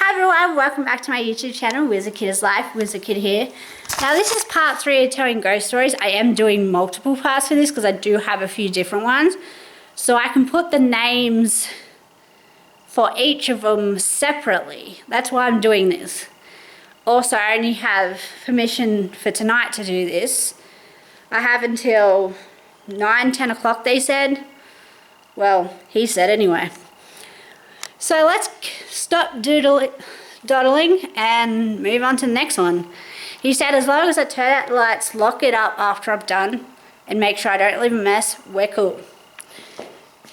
Hi everyone, welcome back to my YouTube channel, Wizard Kid is Life, Wizard Kid here. Now this is part 3 of telling ghost stories. I am doing multiple parts for this because I do have a few different ones. So I can put the names for each of them separately. That's why I'm doing this. Also, I only have permission for tonight to do this. I have until 9-10 o'clock they said. Well, he said anyway. So let's stop dawdling and move on to the next one. He said as long as I turn out the lights, lock it up after I'm done, and make sure I don't leave a mess, we're cool.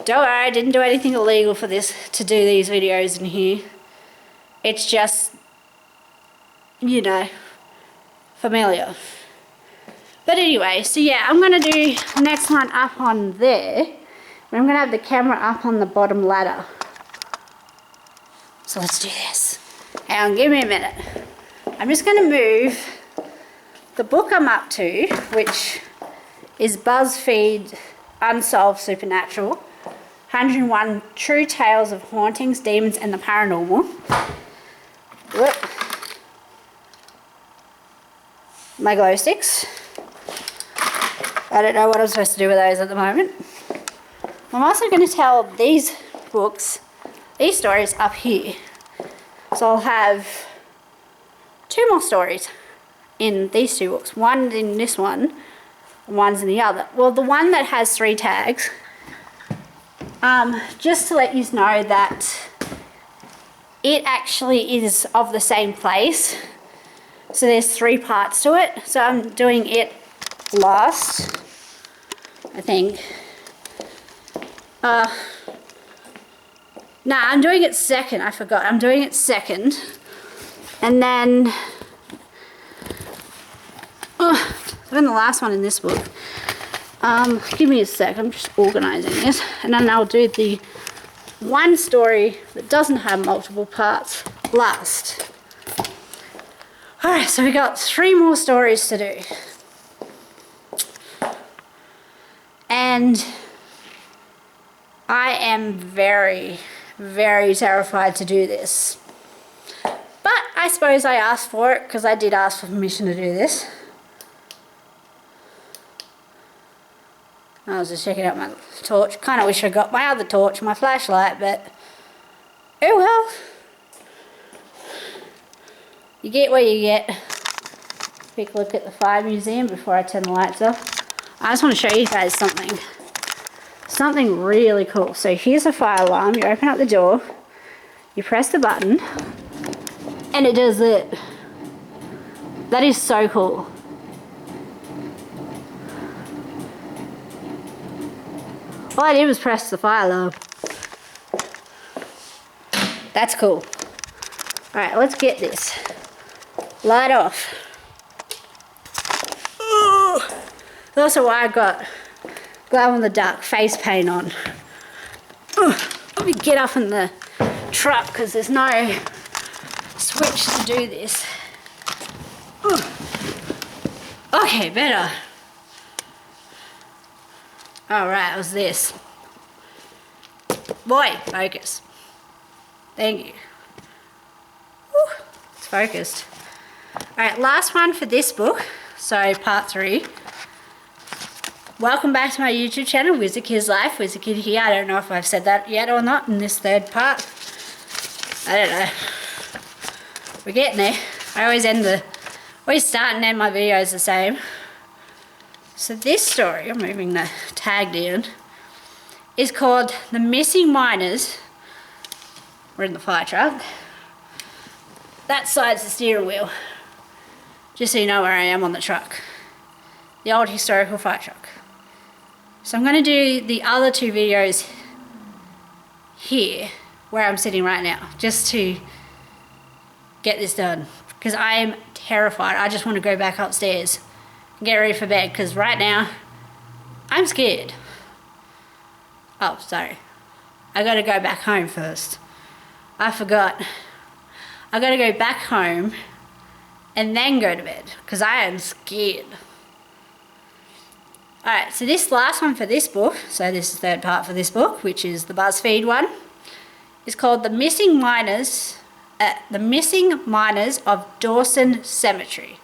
Don't worry, I didn't do anything illegal for this, to do these videos in here. It's just, you know, familiar. But anyway, so yeah, I'm going to do the next one up on there. And I'm going to have the camera up on the bottom ladder. So let's do this. Hang on, give me a minute. I'm just going to move the book I'm up to, which is BuzzFeed Unsolved Supernatural, 101 True Tales of Hauntings, Demons and the Paranormal. Whoop. My glow sticks. I don't know what I'm supposed to do with those at the moment. I'm also going to tell these stories up here. So I'll have 2 more stories in these 2 books. One in this one, and one's in the other. Well, the one that has 3 tags, just to let you know that it actually is of the same place. So there's 3 parts to it. So I'm doing it last, I think. Nah, I'm doing it second. I forgot. I'm doing it second. And then, then the last one in this book. Give me a sec. I'm just organizing this. And then I'll do the one story that doesn't have multiple parts last. Alright, so we got 3 more stories to do. And I am very, very terrified to do this. But I suppose I asked for it because I did ask for permission to do this. I was just checking out my torch. Kind of wish I got my other torch, my flashlight, but oh well. You get what you get. Quick look at the fire museum before I turn the lights off. I just want to show you guys something. Something really cool. So here's a fire alarm. You open up the door, you press the button, and it does it. That is so cool. All I did was press the fire alarm. That's cool. Alright, let's get this. Light off. That's also why I got glow-in-the-dark face paint on. Let me get up in the truck because there's no switch to do this. Okay, better. Alright, it was this. Boy, focus. Thank you. Whew, it's focused. Alright, last one for this book. So, part 3. Welcome back to my YouTube channel, Wizard Kid's Life, Wizard Kid here. I don't know if I've said that yet or not in this 3rd part. I don't know. We're getting there. I always start and end my videos the same. So this story, I'm moving the tag down, is called The Missing Miners. We're in the fire truck. That side's the steering wheel. Just so you know where I am on the truck. The old historical fire truck. So I'm going to do the other 2 videos here, where I'm sitting right now, just to get this done. Because I am terrified. I just want to go back upstairs and get ready for bed, because right now, I'm scared. Oh, sorry. I got to go back home first. I forgot. I got to go back home and then go to bed, because I am scared. Alright, so this last one for this book, so this is the 3rd part for this book, which is the BuzzFeed one, is called The Missing Miners at the missing miners of Dawson Cemetery.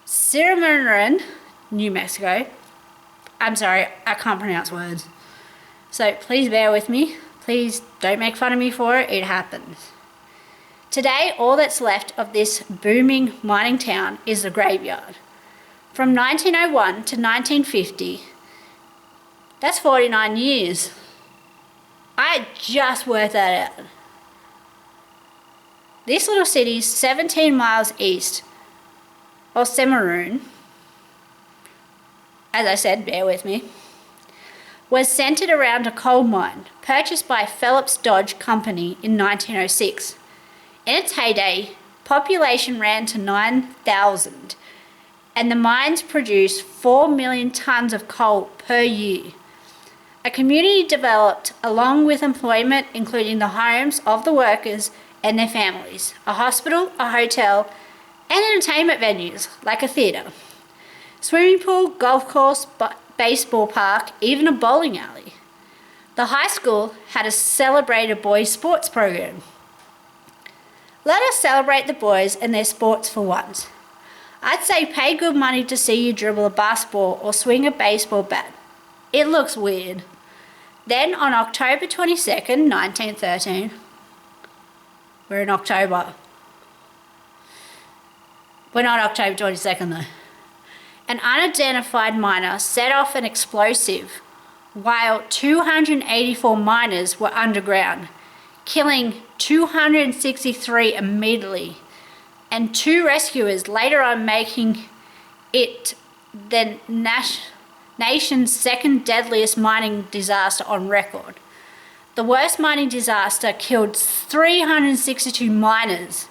Cimarron, New Mexico. I'm sorry, I can't pronounce words. So please bear with me. Please don't make fun of me for it. It happens. Today, all that's left of this booming mining town is the graveyard. From 1901 to 1950, that's 49 years. I just worked that out. This little city, 17 miles east of Cimarron, as I said, bear with me, was centered around a coal mine purchased by Phillips Dodge Company in 1906. In its heyday, population ran to 9,000, and the mines produced 4 million tons of coal per year. A community developed along with employment, including the homes of the workers and their families, a hospital, a hotel, and entertainment venues like a theatre, swimming pool, golf course, baseball park, even a bowling alley. The high school had a celebrated boys' sports program. Let us celebrate the boys and their sports for once. I'd say pay good money to see you dribble a basketball or swing a baseball bat. It looks weird. Then on October 22nd, 1913, we're in October. We're not October 22nd though. An unidentified miner set off an explosive while 284 miners were underground, killing 263 immediately, and 2 rescuers later on making it the nation's second deadliest mining disaster on record. The worst mining disaster killed 362 miners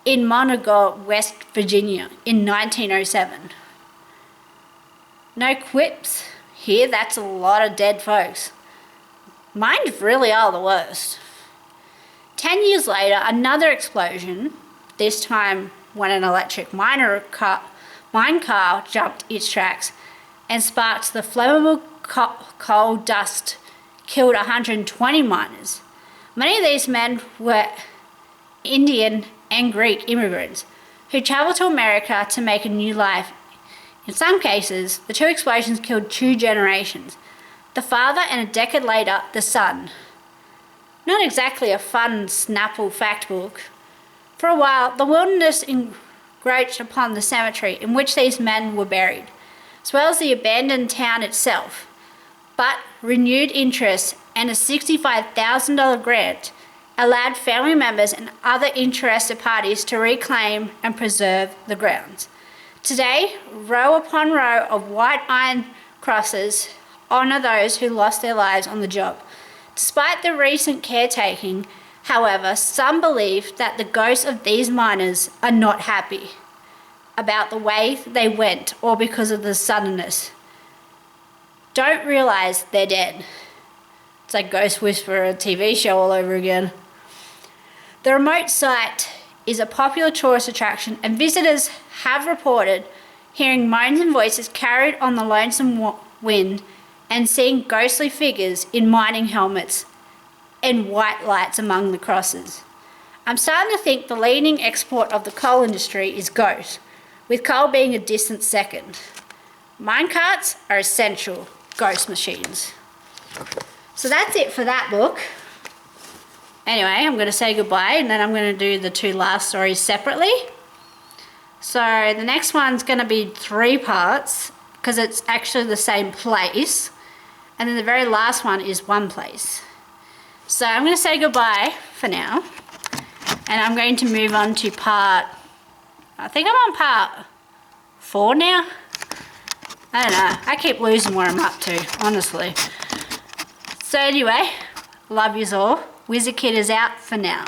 in Monongah, West Virginia in 1907. No quips here, that's a lot of dead folks. Mines really are the worst. 10 years later, another explosion, this time when an electric mine car jumped its tracks and sparked the flammable coal dust, killed 120 miners. Many of these men were Indian and Greek immigrants who traveled to America to make a new life. In some cases, the 2 explosions killed 2 generations, the father and a decade later, the son. Not exactly a fun Snapple fact book. For a while, the wilderness encroached upon the cemetery in which these men were buried, as well as the abandoned town itself. But renewed interest and a $65,000 grant allowed family members and other interested parties to reclaim and preserve the grounds. Today, row upon row of white iron crosses honour those who lost their lives on the job. Despite the recent caretaking, however, some believe that the ghosts of these miners are not happy about the way they went or because of the suddenness. Don't realise they're dead. It's like Ghost Whisperer TV show all over again. The remote site is a popular tourist attraction, and visitors have reported hearing moans and voices carried on the lonesome wind and seeing ghostly figures in mining helmets and white lights among the crosses. I'm starting to think the leading export of the coal industry is ghosts, with coal being a distant second. Minecarts are essential ghost machines. So that's it for that book. Anyway, I'm going to say goodbye, and then I'm going to do the 2 last stories separately. So the next one's going to be 3 parts because it's actually the same place. And then the very last one is 1 place. So I'm going to say goodbye for now. And I'm going to move on to I think I'm on part 4 now. I don't know. I keep losing where I'm up to, honestly. So anyway, love yous all. Wizard Kid is out for now.